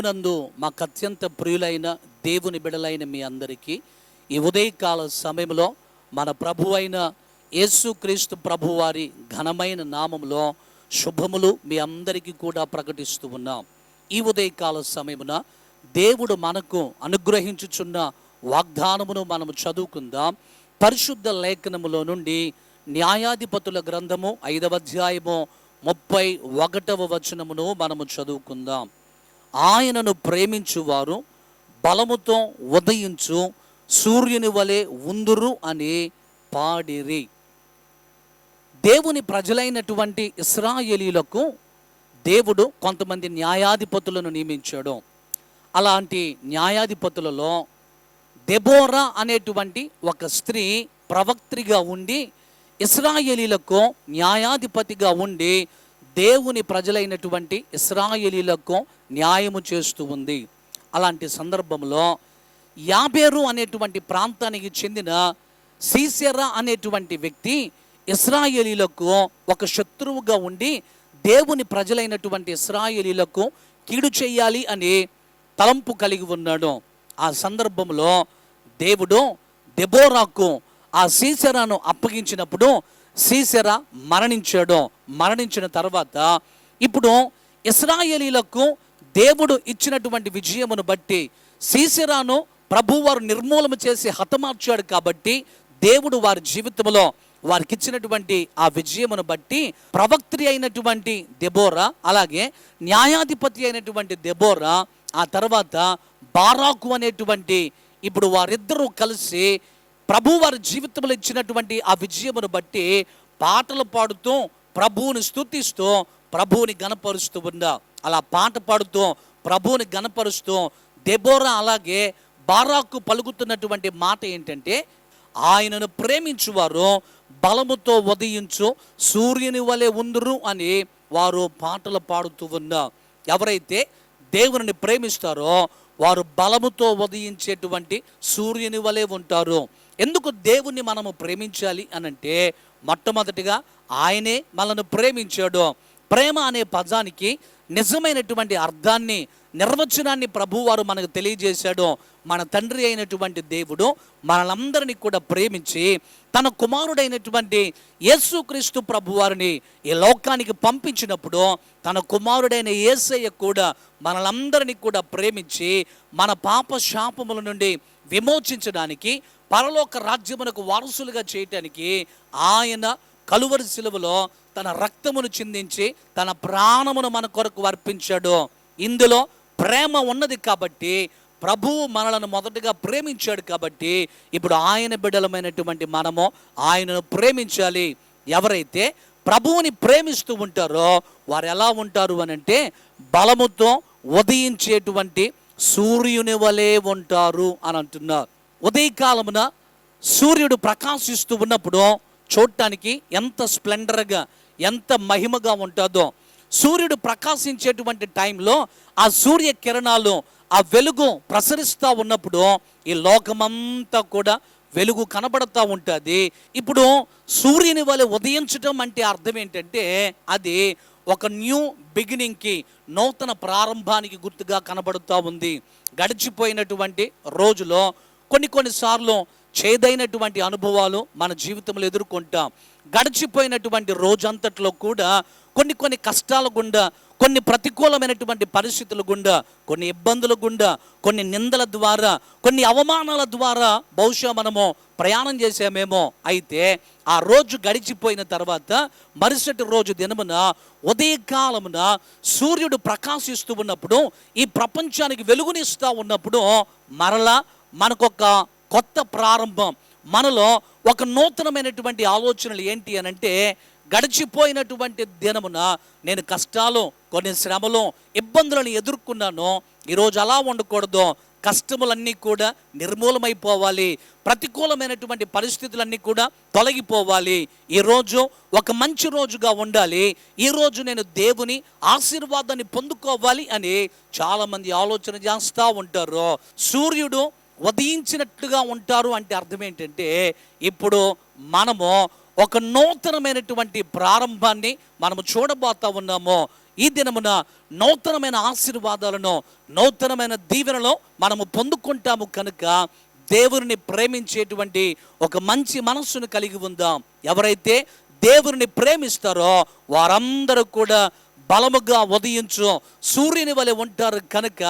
ప్రభునందు మాకు అత్యంత ప్రియులైన దేవుని బిడలైన మీ అందరికీ ఈ ఉదయకాల సమయంలో మన ప్రభు అయిన యేసుక్రీస్తు ప్రభువారి ఘనమైన నామములో శుభములు మీ అందరికీ కూడా ప్రకటిస్తూ ఉన్నాం. ఈ ఉదయకాల సమయమున దేవుడు మనకు అనుగ్రహించుచున్న వాగ్దానమును మనము చదువుకుందాం. పరిశుద్ధ లేఖనములో నుండి న్యాయాధిపతుల గ్రంథము 5వ అధ్యాయము 31వ వచనమును మనము చదువుకుందాం. ఆయనను ప్రేమించువారు బలముతో ఉదయించు సూర్యుని వలె ఉందురు అని పాడిరి. దేవుని ప్రజలైనటువంటి ఇశ్రాయేలీలకు దేవుడు కొంతమంది న్యాయాధిపతులను నియమించాడు. అలాంటి న్యాయాధిపతులలో దెబోరా అనేటువంటి ఒక స్త్రీ ప్రవక్త్రిగా ఉండి ఇశ్రాయేలీలకు న్యాయాధిపతిగా ఉండి దేవుని ప్రజలైనటువంటి ఇశ్రాయేలీలకు న్యాయము చేస్తూ ఉంది. అలాంటి సందర్భంలో యాబేరు అనేటువంటి ప్రాంతానికి చెందిన సీసెరా అనేటువంటి వ్యక్తి ఇశ్రాయేలీలకు ఒక శత్రువుగా ఉండి దేవుని ప్రజలైనటువంటి ఇశ్రాయేలీలకు కీడు చేయాలి అని తలంపు కలిగి ఉన్నాడు. ఆ సందర్భంలో దేవుడు దెబోరాకు ఆ సీసెరాను అప్పగించినప్పుడు సీసెరా మరణించాడు. మరణించిన తర్వాత ఇప్పుడు ఇశ్రాయేలీలకు దేవుడు ఇచ్చినటువంటి విజయమును బట్టి సీసెరాను ప్రభువారు నిర్మూలన చేసి హతమార్చాడు. కాబట్టి దేవుడు వారి జీవితంలో వారికి ఇచ్చినటువంటి ఆ విజయమును బట్టి ప్రవక్త్రి అయినటువంటి దెబోరా, అలాగే న్యాయాధిపతి అయినటువంటి దెబోరా, ఆ తర్వాత బారాకు అనేటువంటి ఇప్పుడు వారిద్దరూ కలిసి ప్రభు వారి జీవితంలో ఇచ్చినటువంటి ఆ విజయమును బట్టి పాటలు పాడుతూ ప్రభువుని స్తుతిస్తూ ప్రభువుని గణపరుస్తూ ఉన్నా. అలా పాట పాడుతూ ప్రభువుని గణపరుస్తూ దెబోరా అలాగే బారాకు పలుకుతున్నటువంటి మాట ఏంటంటే, ఆయనను ప్రేమించువారు బలముతో ఉదయించు సూర్యుని వలె ఉందురు అని వారు పాటలు పాడుతూ ఉన్నా. ఎవరైతే దేవుని ప్రేమిస్తారో వారు బలముతో ఉదయించేటువంటి సూర్యుని వలె ఉంటారు. ఎందుకు దేవుణ్ణి మనము ప్రేమించాలి అనంటే, మొట్టమొదటిగా ఆయనే మనల్ని ప్రేమించాడు. ప్రేమ అనే పదానికి నిజమైనటువంటి అర్థాన్ని, నిర్వచనాన్ని ప్రభువారు మనకు తెలియజేశాడు. మన తండ్రి అయినటువంటి దేవుడు మనలందరినీ కూడా ప్రేమించి తన కుమారుడైనటువంటి యేసుక్రీస్తు ప్రభువారిని ఈ లోకానికి పంపించినప్పుడు తన కుమారుడైన యేసయ్య కూడా మనలందరినీ కూడా ప్రేమించి మన పాప శాపముల నుండి విమోచించడానికి, పరలోక రాజ్యమునకు వారసులుగా చేయటానికి ఆయన కలువరి శిలువలో తన రక్తమును చిందించి తన ప్రాణమును మన కొరకు అర్పించాడు. ఇందులో ప్రేమ ఉన్నది కాబట్టి ప్రభువు మనలను మొదటగా ప్రేమించాడు. కాబట్టి ఇప్పుడు ఆయన బిడ్డలమైనటువంటి మనము ఆయనను ప్రేమించాలి. ఎవరైతే ప్రభువుని ప్రేమిస్తూ ఉంటారో వారు ఎలా ఉంటారు అనంటే, బలముతో ఉదయించేటువంటి సూర్యుని వలె ఉంటారు అని అంటున్నారు. ఉదయకాలమున సూర్యుడు ప్రకాశిస్తూ ఉన్నప్పుడు చూడటానికి ఎంత స్ప్లెండర్గా, ఎంత మహిమగా ఉంటుందో. సూర్యుడు ప్రకాశించేటువంటి టైంలో ఆ సూర్య కిరణాలు, ఆ వెలుగు ప్రసరిస్తూ ఉన్నప్పుడు ఈ లోకమంతా కూడా వెలుగు కనబడుతూ ఉంటుంది. ఇప్పుడు సూర్యుని వలె ఉదయించడం అంటే అర్థం ఏంటంటే, అది ఒక న్యూ బిగినింగ్కి, నూతన ప్రారంభానికి గుర్తుగా కనబడుతూ ఉంది. గడిచిపోయినటువంటి రోజులో కొన్నిసార్లు చేదైనటువంటి అనుభవాలు మన జీవితంలో ఎదుర్కొంటాం. గడిచిపోయినటువంటి రోజంతట్లో కూడా కొన్ని కష్టాల గుండా, కొన్ని ప్రతికూలమైనటువంటి పరిస్థితుల గుండా, కొన్ని ఇబ్బందుల గుండా, కొన్ని నిందల ద్వారా, కొన్ని అవమానాల ద్వారా బహుశా మనము ప్రయాణం చేసామేమో. అయితే ఆ రోజు గడిచిపోయిన తర్వాత మరుసటి రోజు దినమున ఉదయకాలమున సూర్యుడు ప్రకాశిస్తూ ఉన్నప్పుడు, ఈ ప్రపంచానికి వెలుగునిస్తూ ఉన్నప్పుడు మరలా మనకొక కొత్త ప్రారంభం, మనలో ఒక నూతనమైనటువంటి ఆలోచనలు ఏంటి అనంటే, గడిచిపోయినటువంటి దినమున నేను కష్టాలు, కొన్ని శ్రమలు, ఇబ్బందులను ఎదుర్కొన్నాను. ఈరోజు అలా ఉండకూడదు. కష్టములన్నీ కూడా నిర్మూలమైపోవాలి. ప్రతికూలమైనటువంటి పరిస్థితులన్నీ కూడా తొలగిపోవాలి. ఈరోజు ఒక మంచి రోజుగా ఉండాలి. ఈరోజు నేను దేవుని ఆశీర్వాదాన్ని పొందుకోవాలి అని చాలామంది ఆలోచన చేస్తూ ఉంటారు. సూర్యుడు ఉదయించినట్లుగా ఉంటారు అంటే అర్థం ఏంటంటే, ఇప్పుడు మనము ఒక నూతనమైనటువంటి ప్రారంభాన్ని మనము చూడబోతా ఉన్నాము. ఈ దినమున నూతనమైన ఆశీర్వాదాలను, నూతనమైన దీవెనలో మనము పొందుకుంటాము కనుక దేవుని ప్రేమించేటువంటి ఒక మంచి మనస్సును కలిగి ఉందాం. ఎవరైతే దేవుని ప్రేమిస్తారో వారందరూ కూడా బలముగా ఉదయించు సూర్యుని వలె ఉంటారు కనుక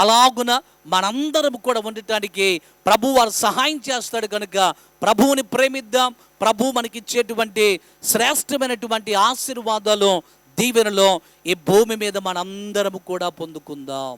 అలాగున మనందరం కూడా ఉండటానికి ప్రభు వారు సహాయం చేస్తాడు కనుక ప్రభువుని ప్రేమిద్దాం. ప్రభు మనకిచ్చేటువంటి శ్రేష్టమైనటువంటి ఆశీర్వాదాలు, దీవెనలు ఈ భూమి మీద మనందరం కూడా పొందుకుందాం.